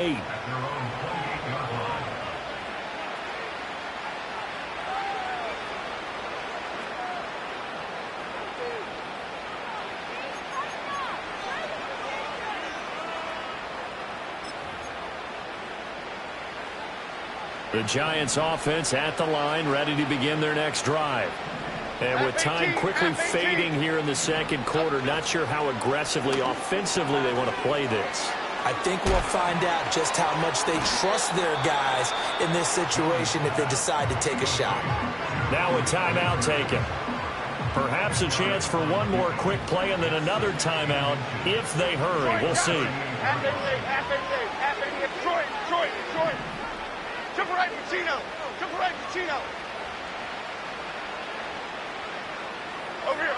8. The Giants offense at the line, ready to begin their next drive. And with time quickly fading here in the second quarter, not sure how aggressively, offensively they want to play this. I think we'll find out just how much they trust their guys in this situation if they decide to take a shot. Now a timeout taken. Perhaps a chance for one more quick play and then another timeout if they hurry. We'll see. Troy. Jump right, Pacino. Over here.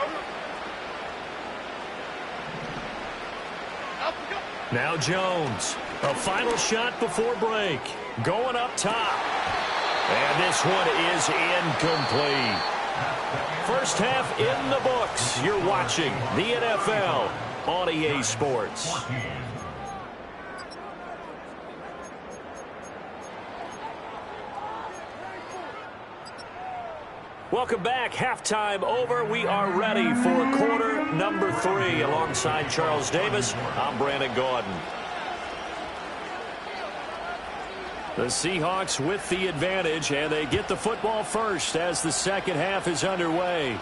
Now Jones. A final shot before break. Going up top. And this one is incomplete. First half in the books. You're watching the NFL on EA Sports. Welcome back. Halftime over. We are ready for quarter number 3. Alongside Charles Davis, I'm Brandon Gaudin. The Seahawks with the advantage, and they get the football first as the second half is underway.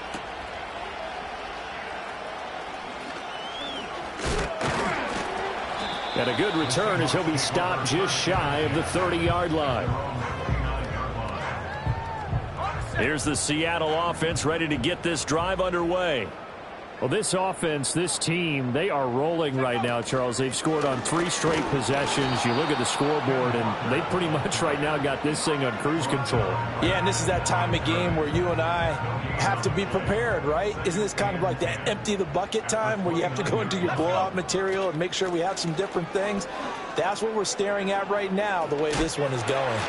And a good return as he'll be stopped just shy of the 30-yard line. Here's the Seattle offense ready to get this drive underway. Well, this offense, this team, they are rolling right now, Charles. They've scored on 3 straight possessions. You look at the scoreboard, and they pretty much right now got this thing on cruise control. Yeah, and this is that time of game where you and I have to be prepared, right? Isn't this kind of like that empty the bucket time where you have to go into your blowout material and make sure we have some different things? That's what we're staring at right now, the way this one is going.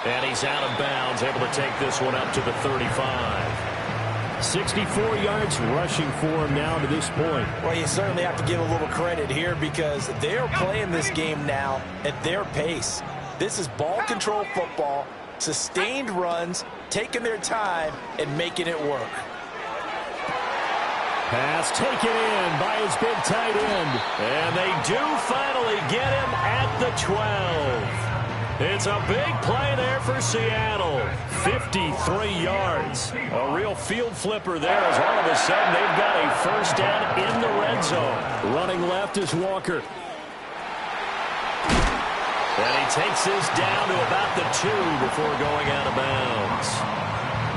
And he's out of bounds, able to take this one up to the 35. 64 yards rushing for him now to this point. Well, you certainly have to give a little credit here because they're playing this game now at their pace. This is ball control football, sustained runs, taking their time, and making it work. Pass taken in by his big tight end. And they do finally get him at the 12. It's a big play there for Seattle. 53 yards. A real field flipper there as all of a sudden they've got a first down in the red zone. Running left is Walker. And he takes this down to about the 2 before going out of bounds.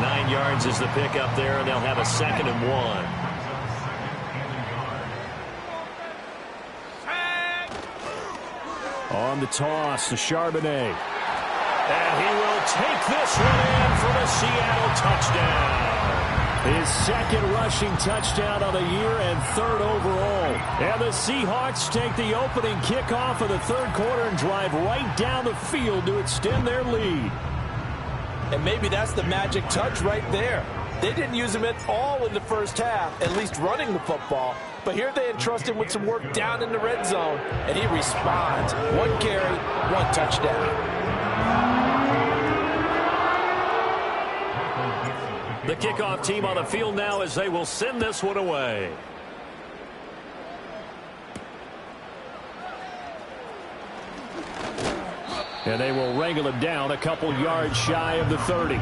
9 yards is the pickup there, and they'll have a 2nd and 1. On the toss to Charbonnet. And he will take this one in for the Seattle touchdown. His 2nd rushing touchdown of the year and 3rd overall. And the Seahawks take the opening kickoff of the 3rd quarter and drive right down the field to extend their lead. And maybe that's the magic touch right there. They didn't use him at all in the first half, at least running the football. But here they entrust him with some work down in the red zone, and he responds. 1 carry, 1 touchdown. The kickoff team on the field now as they will send this one away. And they will wrangle him down a couple yards shy of the 30.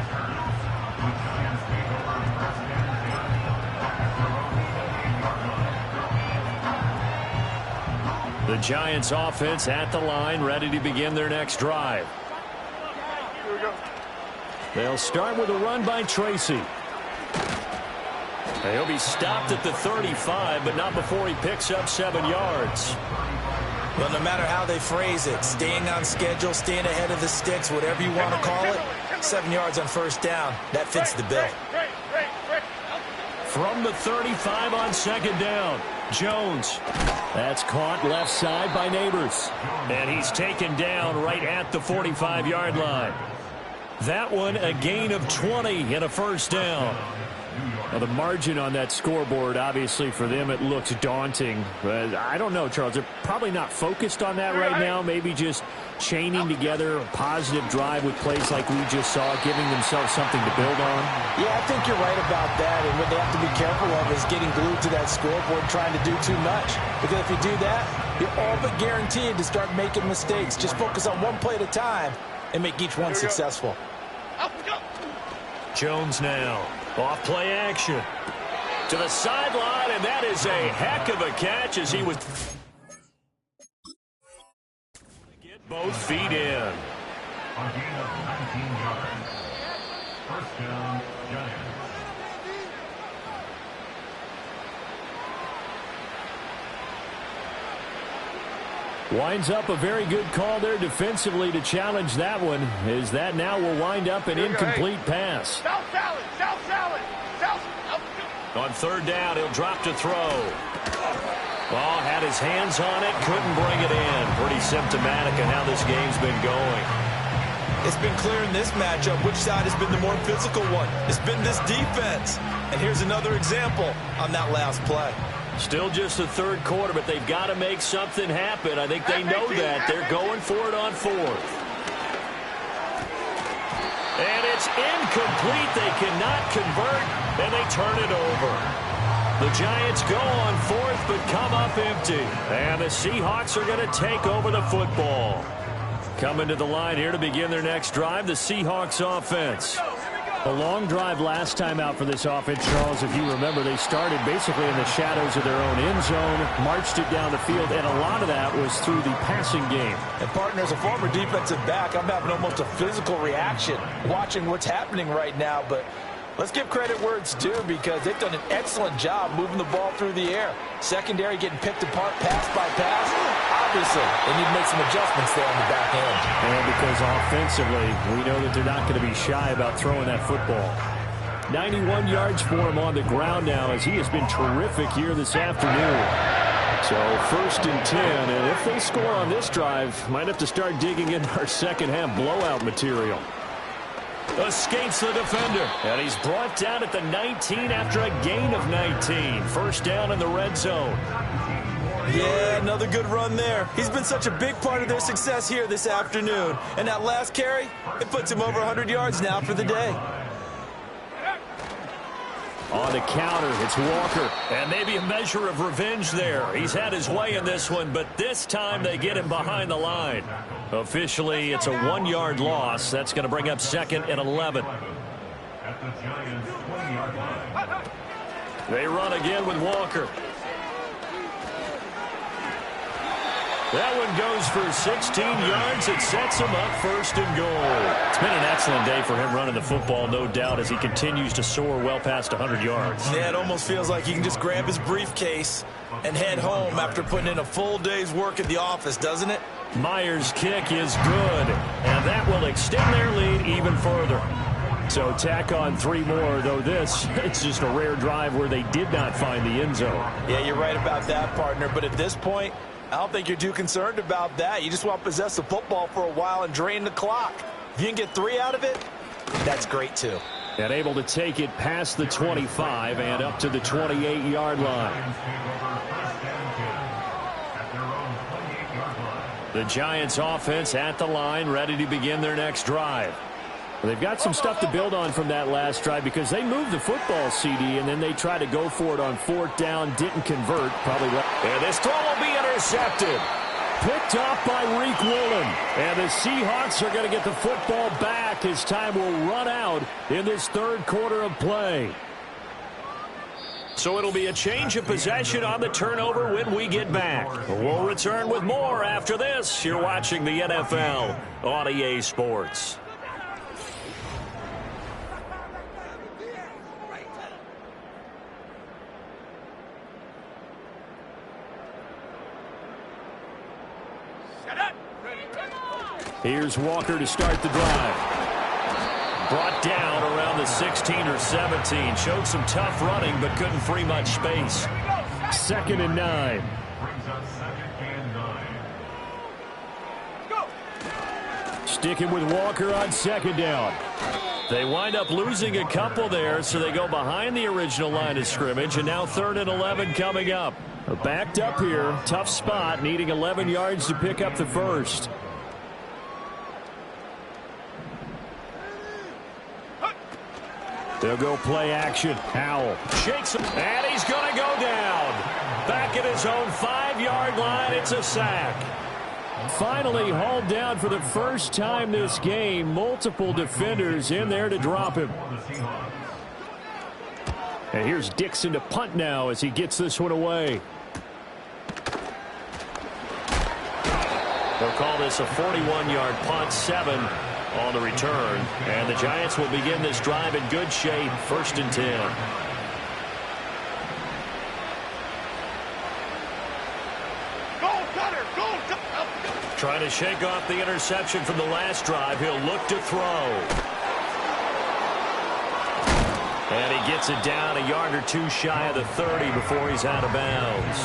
The Giants offense at the line, ready to begin their next drive. They'll start with a run by Tracy. He'll be stopped at the 35, but not before he picks up 7 yards. Well, no matter how they phrase it, staying on schedule, staying ahead of the sticks, whatever you want to call it, 7 yards on first down, that fits the bill. From the 35 on 2nd down, Jones. That's caught left side by Neighbors. And he's taken down right at the 45-yard line. That one a gain of 20 and a first down. Now, the margin on that scoreboard, obviously, for them, it looks daunting. But I don't know, Charles. They're probably not focused on that right now. Maybe just chaining together a positive drive with plays like we just saw, giving themselves something to build on. Yeah, I think you're right about that. And what they have to be careful of is getting glued to that scoreboard trying to do too much. Because if you do that, you're all but guaranteed to start making mistakes. Just focus on one play at a time and make each one successful. Jones now. Off play action. To the sideline, and that is a heck of a catch as he was... Get both feet in. A gain of 19 yards. First down, Giants. Winds up a very good call there defensively to challenge that one, as that now will wind up an incomplete pass. South salad, south salad, south. On third down, he'll drop to throw. Ball had his hands on it, couldn't bring it in. Pretty symptomatic of how this game's been going. It's been clear in this matchup which side has been the more physical one. It's been this defense. And here's another example on that last play. Still just the third quarter, but they've got to make something happen. I think they know that. They're going for it on fourth. And it's incomplete. They cannot convert, and they turn it over. The Giants go on fourth, but come up empty. And the Seahawks are going to take over the football. Coming to the line here to begin their next drive, the Seahawks offense. A long drive last time out for this offense, Charles. If you remember, they started basically in the shadows of their own end zone, marched it down the field, and a lot of that was through the passing game. And, partner, as a former defensive back, I'm having almost a physical reaction watching what's happening right now. But let's give credit where it's due, because they've done an excellent job moving the ball through the air. Secondary getting picked apart pass by pass. Obviously, they need to make some adjustments there on the back end. And because offensively, we know that they're not going to be shy about throwing that football. 91 yards for him on the ground now, as he has been terrific here this afternoon. So first and 10, and if they score on this drive, might have to start digging into our second half blowout material. Escapes the defender, and he's brought down at the 19 after a gain of 19. First down in the red zone. Yeah, another good run there. He's been such a big part of their success here this afternoon. And that last carry, it puts him over 100 yards now for the day. On the counter, it's Walker. And maybe a measure of revenge there. He's had his way in this one, but this time they get him behind the line. Officially, it's a 1-yard loss. That's going to bring up second and 11. At the Giants' 20-yard line. They run again with Walker. That one goes for 16 yards. It sets him up first and goal. It's been an excellent day for him running the football, no doubt, as he continues to soar well past 100 yards. Yeah, it almost feels like he can just grab his briefcase and head home after putting in a full day's work at the office, doesn't it? Myers' kick is good, and that will extend their lead even further. So tack on 3 more, though this, it's just a rare drive where they did not find the end zone. Yeah, you're right about that, partner, but at this point, I don't think you're too concerned about that. You just want to possess the football for a while and drain the clock. If you can get 3 out of it, that's great too. And able to take it past the 25 and up to the 28-yard line. The Giants offense at the line, ready to begin their next drive. They've got some stuff to build on from that last drive, because they moved the football, CD, and then they tried to go for it on 4th down, didn't convert. And this throw will be intercepted. Picked off by Reek Woolen. And the Seahawks are going to get the football back as time will run out in this third quarter of play. So it'll be a change of possession on the turnover when we get back. We'll return with more after this. You're watching the NFL on EA Sports. Here's Walker to start the drive. Brought down around the 16 or 17. Showed some tough running, but couldn't free much space. 2nd and 9. Sticking with Walker on second down. They wind up losing a couple there, so they go behind the original line of scrimmage, and now 3rd and 11 coming up. Backed up here, tough spot, needing 11 yards to pick up the first. They'll go play action. Howell Shakes him, and he's going to go down. Back at his own 5-yard line, it's a sack. finally hauled down for the first time this game. Multiple defenders in there to drop him. And here's Dixon to punt now as he gets this one away. They'll call this a 41-yard punt, 7 on the return. And the Giants will begin this drive in good shape, 1st and 10. Trying to shake off the interception from the last drive. He'll look to throw. And he gets it down a yard or two shy of the 30 before he's out of bounds.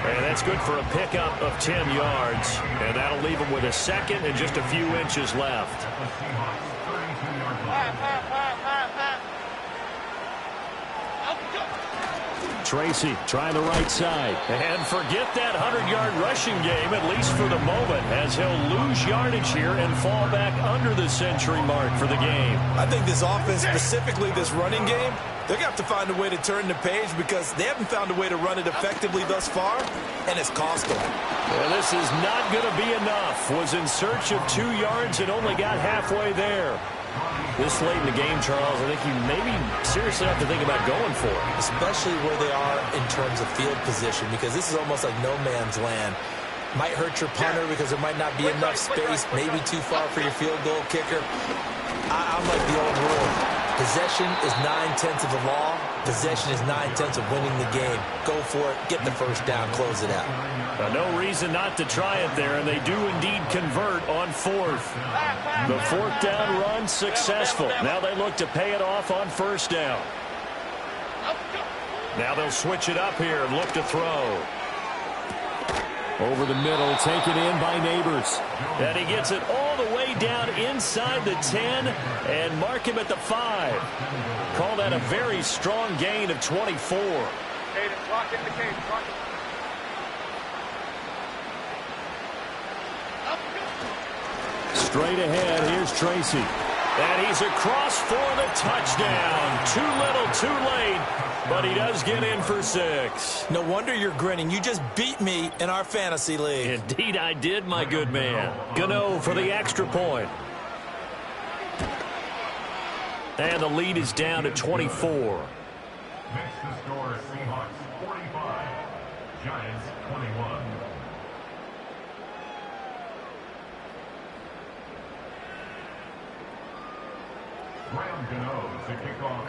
And that's good for a pickup of 10 yards. And that'll leave him with a second and just a few inches left. Tracy trying the right side. And forget that 100-yard rushing game, at least for the moment, as he'll lose yardage here and fall back under the century mark for the game. I think this offense, specifically this running game, they're going to have to find a way to turn the page because they haven't found a way to run it effectively thus far, and it's cost them. Well, this is not going to be enough. Was in search of 2 yards and only got halfway there. This late in the game, Charles, I think you maybe seriously have to think about going for it. Especially where they are in terms of field position, because this is almost like no man's land. Might hurt your punter because there might not be enough space, maybe too far for your field goal kicker. I'm like the old rule. Possession is 9/10 of the law. Possession is 9/10 of winning the game. Go for it, get the first down, close it out. No reason not to try it there, and they do indeed convert on 4th. The 4th down run successful. Now they look to pay it off on 1st down. Now they'll switch it up here and look to throw. Over the middle, taken in by Neighbors. And he gets it all the way down inside the 10 and mark him at the 5. Call that a very strong gain of 24. Straight ahead, here's Tracy. And he's across for the touchdown. Too little, too late. But he does get in for 6. No wonder you're grinning. You just beat me in our fantasy league. Indeed I did, my good man. Gano for the extra point. And the lead is down to 24. Next to score, Seahawks 45, Giants 21.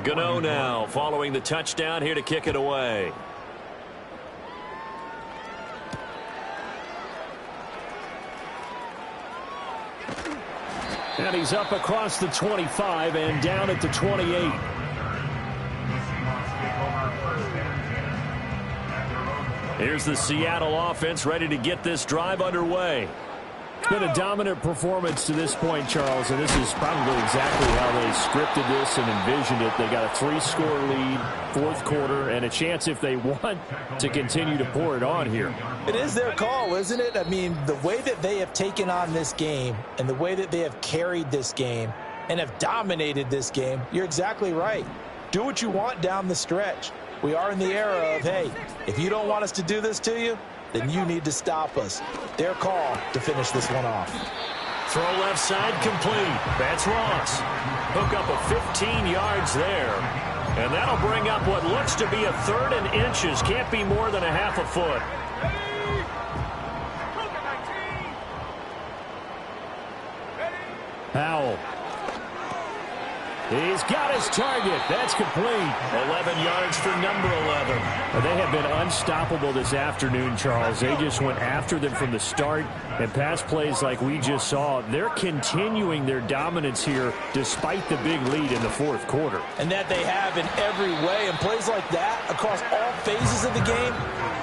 Gano now following the touchdown here to kick it away. And he's up across the 25 and down at the 28. Here's the Seattle offense ready to get this drive underway. It's been a dominant performance to this point, Charles, and this is probably exactly how they scripted this and envisioned it. They got a 3-score lead, 4th quarter, and a chance if they want to continue to pour it on here. It is their call, isn't it? I mean, the way that they have taken on this game and the way that they have carried this game and have dominated this game, you're exactly right. Do what you want down the stretch. We are in the era of, hey, if you don't want us to do this to you, then you need to stop us. Their call to finish this one off. Throw left side complete. That's Ross. Hook up a 15 yards there. And that'll bring up what looks to be a 3rd and inches. Can't be more than a half a foot. Howell. He's got his target. That's complete. 11 yards for number 11. They have been unstoppable this afternoon, Charles. They just went after them from the start, and pass plays like we just saw. They're continuing their dominance here despite the big lead in the 4th quarter. And that they have in every way. And plays like that across all phases of the game,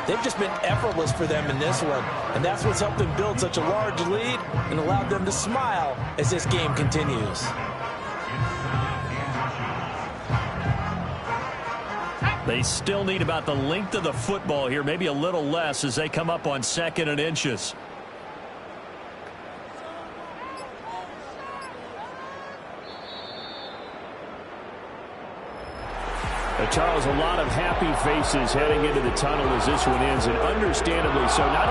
they've just been effortless for them in this one. And that's what's helped them build such a large lead and allowed them to smile as this game continues. They still need about the length of the football here, maybe a little less as they come up on 2nd and inches. Charles, a lot of happy faces heading into the tunnel as this one ends, and understandably so. Not